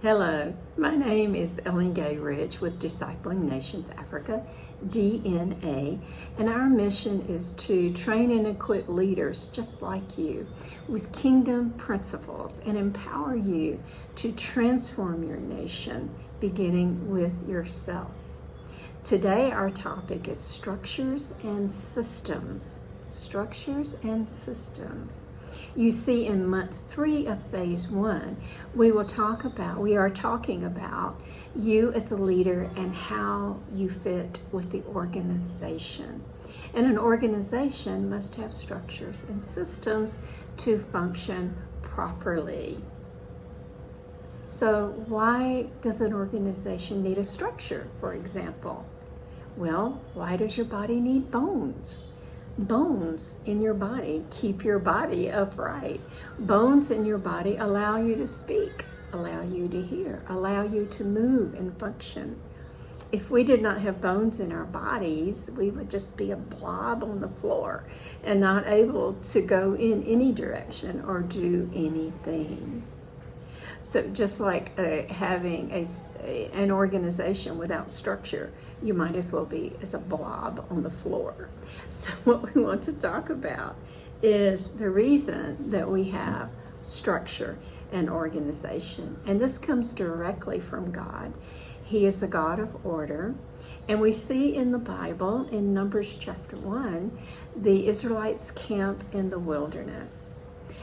Hello, my name is Ellen Gay Rich with Discipling Nations Africa, DNA, and our mission is to train and equip leaders just like you with kingdom principles and empower you to transform your nation, beginning with yourself. Today, our topic is structures and systems. Structures and systems. You see, in month 3 of phase 1, we are talking about you as a leader and how you fit with the organization. And an organization must have structures and systems to function properly. So why does an organization need a structure, for example? Well, why does your body need bones? Bones in your body keep your body upright. Bones in your body allow you to speak, allow you to hear, allow you to move and function. If we did not have bones in our bodies, we would just be a blob on the floor and not able to go in any direction or do anything. So just like having an organization without structure, you might as well be as a blob on the floor. So what we want to talk about is the reason that we have structure and organization. And this comes directly from God. He is a God of order. And we see in the Bible, in Numbers chapter 1, the Israelites camp in the wilderness.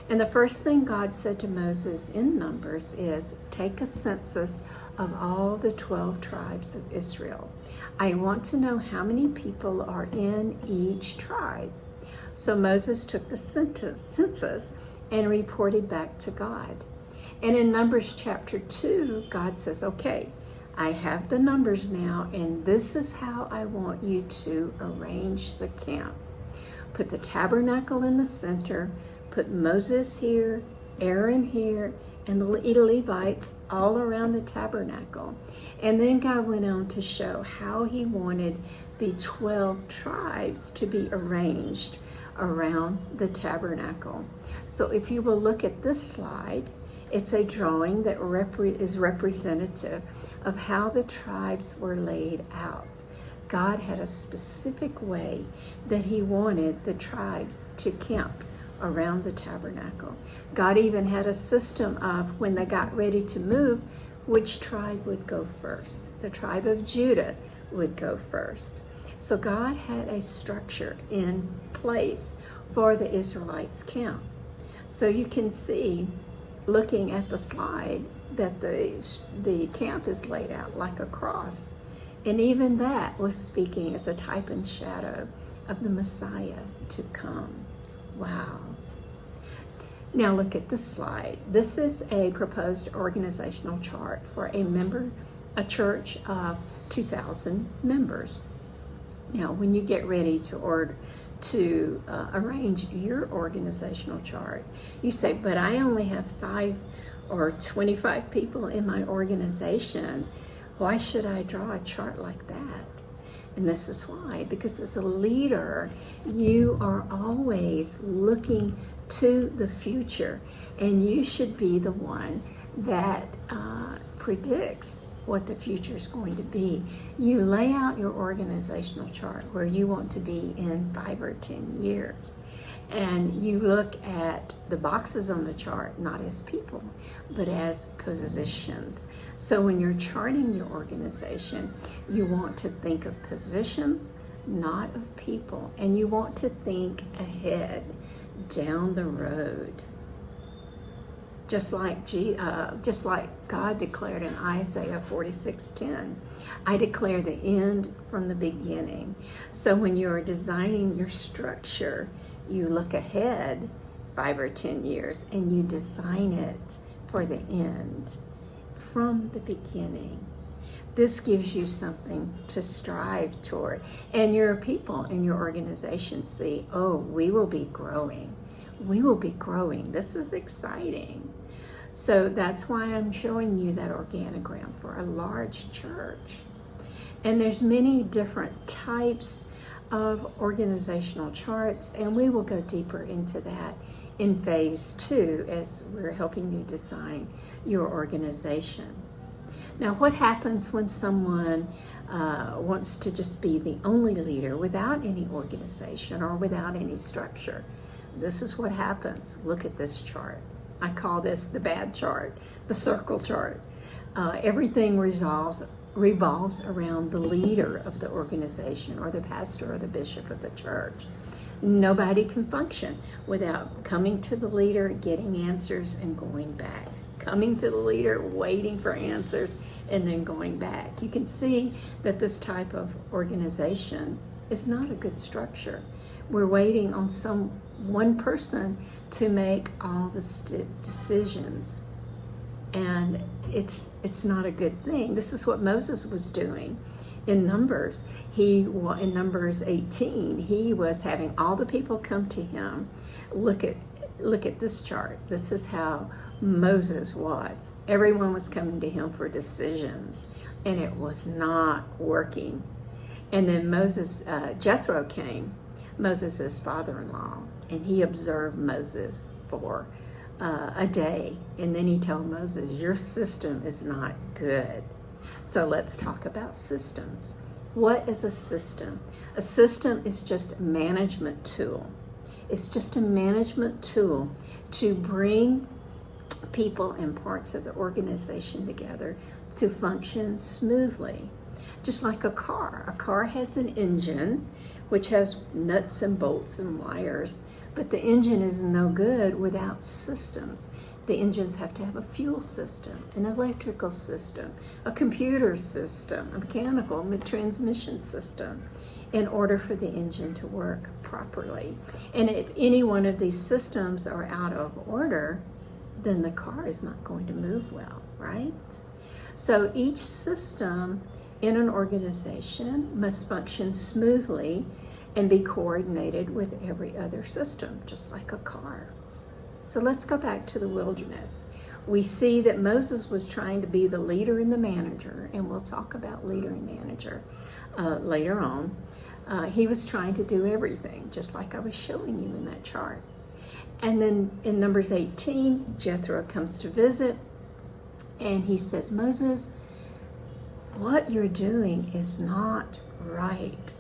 And the first thing God said to Moses in Numbers is, take a census of all the 12 tribes of Israel. I want to know how many people are in each tribe. So Moses took the census and reported back to God. And in Numbers chapter 2, God says, okay, I have the numbers now, and this is how I want you to arrange the camp. Put the tabernacle in the center, put Moses here, Aaron here, and the Levites all around the tabernacle. And then God went on to show how he wanted the 12 tribes to be arranged around the tabernacle. So if you will look at this slide, it's a drawing that is representative of how the tribes were laid out. God had a specific way that he wanted the tribes to camp around the tabernacle. God even had a system of when they got ready to move, which tribe would go first. The tribe of Judah would go first. So God had a structure in place for the Israelites' camp. So you can see, looking at the slide, that the camp is laid out like a cross. And even that was speaking as a type and shadow of the Messiah to come. Wow. Now look at this slide. This is a proposed organizational chart for a church of 2,000 members. Now, when you get ready to arrange your organizational chart, you say, but I only have 5 or 25 people in my organization. Why should I draw a chart like that? And this is why, because as a leader, you are always looking to the future, and you should be the one that predicts what the future is going to be. You lay out your organizational chart where you want to be in 5 or 10 years. And you look at the boxes on the chart not as people, but as positions. So when you're charting your organization, you want to think of positions, not of people. And you want to think ahead, down the road. Just like God declared in Isaiah 46:10, I declare the end from the beginning. So when you're designing your structure, you look ahead 5 or 10 years and you design it for the end from the beginning. This gives you something to strive toward. And your people in your organization see, oh, we will be growing. We will be growing. This is exciting. So that's why I'm showing you that organogram for a large church. And there's many different types of organizational charts, and we will go deeper into that in phase 2 as we're helping you design your organization. Now, what happens when someone wants to just be the only leader without any organization or without any structure? This is what happens. Look at this chart. I call this the bad chart, the circle chart. Everything revolves around the leader of the organization or the pastor or the bishop of the church. Nobody can function without coming to the leader, getting answers, and going back. Coming to the leader, waiting for answers, and then going back. You can see that this type of organization is not a good structure. We're waiting on one person to make all the decisions, and it's not a good thing. This is what Moses was doing in Numbers. In Numbers 18, he was having all the people come to him. Look at this chart. This is how Moses was. Everyone was coming to him for decisions, and it was not working. And then Jethro came, Moses' father-in-law, and he observed Moses for a day. And then he told Moses, your system is not good. So let's talk about systems. What is a system? A system is just a management tool. It's just a management tool to bring people and parts of the organization together to function smoothly. Just like a car. A car has an engine, which has nuts and bolts and wires, but the engine is no good without systems. The engines have to have a fuel system, an electrical system, a computer system, a mechanical transmission system, in order for the engine to work properly. And if any one of these systems are out of order, then the car is not going to move well, right? So each system in an organization must function smoothly and be coordinated with every other system, just like a car. So let's go back to the wilderness. We see that Moses was trying to be the leader and the manager, and we'll talk about leader and manager later on. He was trying to do everything, just like I was showing you in that chart. And then in Numbers 18, Jethro comes to visit, and he says, Moses, what you're doing is not right.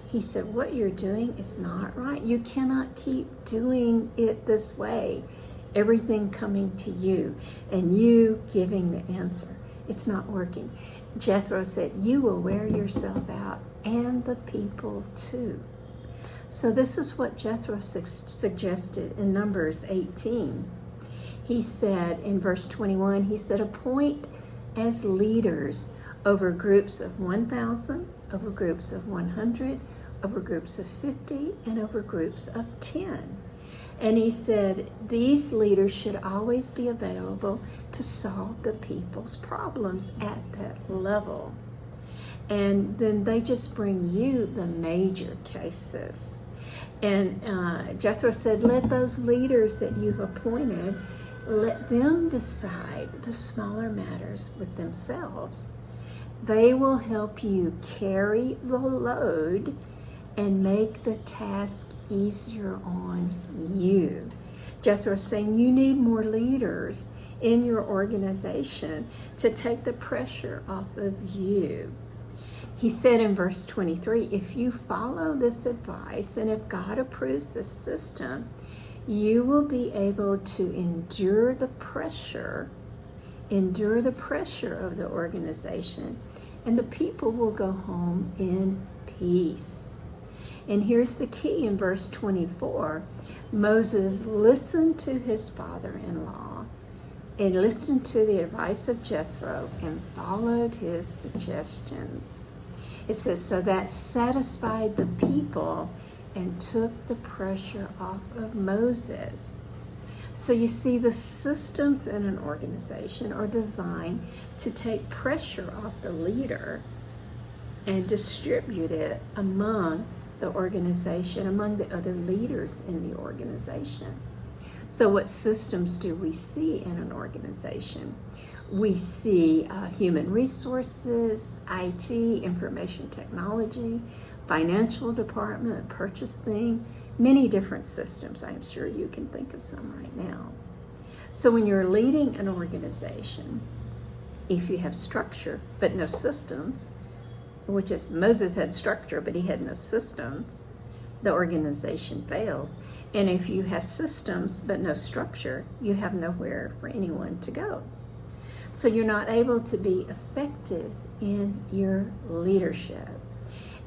He said, what you're doing is not right. You cannot keep doing it this way. Everything coming to you and you giving the answer. It's not working. Jethro said, you will wear yourself out and the people too. So this is what Jethro suggested in Numbers 18. He said in verse 21, he said, appoint as leaders over groups of 1,000, over groups of 100, over groups of 50, and over groups of 10. And he said, these leaders should always be available to solve the people's problems at that level. And then they just bring you the major cases. And Jethro said, let those leaders that you've appointed, let them decide the smaller matters with themselves. They will help you carry the load and make the task easier on you. Jethro is saying you need more leaders in your organization to take the pressure off of you. He said in verse 23, if you follow this advice and if God approves this system, you will be able to endure the pressure of the organization, and the people will go home in peace. And here's the key in verse 24. Moses listened to his father-in-law and listened to the advice of Jethro and followed his suggestions. It says, so that satisfied the people and took the pressure off of Moses. So you see, the systems in an organization are designed to take pressure off the leader and distribute it among the organization, among the other leaders in the organization. So what systems do we see in an organization? We see human resources, IT, information technology, financial department, purchasing, many different systems. I'm sure you can think of some right now. So when you're leading an organization, If you have structure but no systems, which is Moses had structure but he had no systems, the organization fails. And if you have systems but no structure, you have nowhere for anyone to go. So you're not able to be effective in your leadership.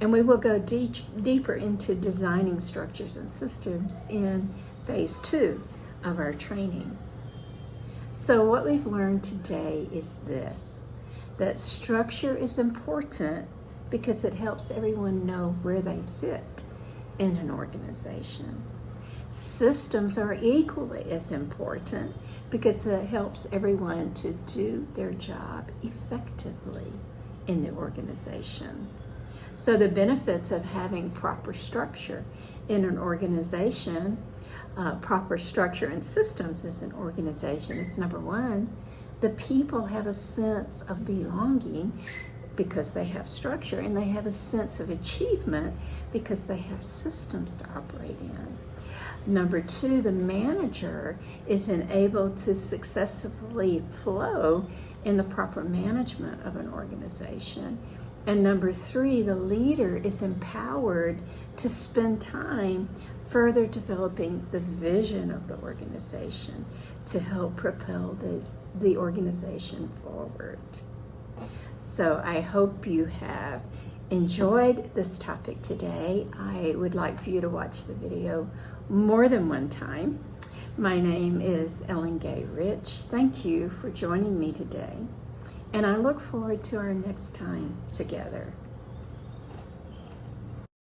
And we will go deeper into designing structures and systems in phase 2 of our training. So what we've learned today is this, that structure is important because it helps everyone know where they fit in an organization. Systems are equally as important because it helps everyone to do their job effectively in the organization. So the benefits of having proper structure in an organization, proper structure and systems as an organization is number one, the people have a sense of belonging because they have structure, and they have a sense of achievement because they have systems to operate in. Number two, the manager is enabled to successfully flow in the proper management of an organization. And number three, the leader is empowered to spend time further developing the vision of the organization to help propel the organization forward. So I hope you have enjoyed this topic today. I would like for you to watch the video more than one time. My name is Ellen Gay Rich. Thank you for joining me today, and I look forward to our next time together.